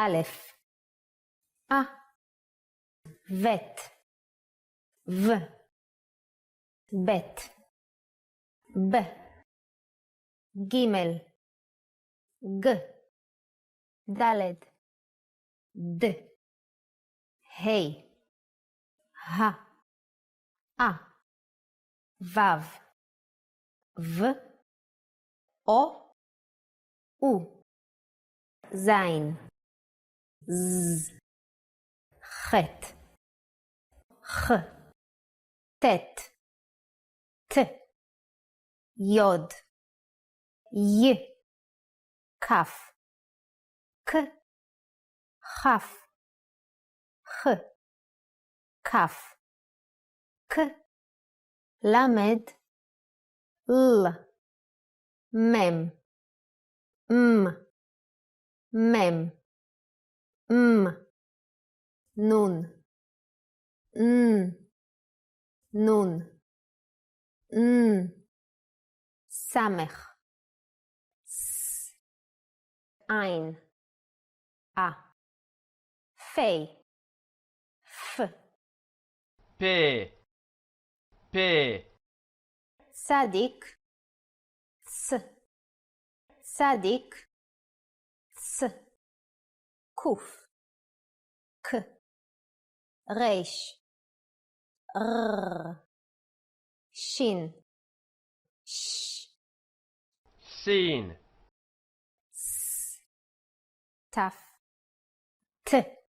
א', ב', ו, ב', ב, ג', ג, ד', ד, ה', ו', ו, או, או, זין, ז, ח', ח, ט', ת, יוד, י, כף, כ, כף, ח, כף, כ, למד, ל, מם, מם, נון, נון, סמך, ס, עין, פי, פ, פ, פ, צדיק, צ, צדיק, צ, קוף, ק, ריש, ר, שין, ש, סין, ס, תף, ת,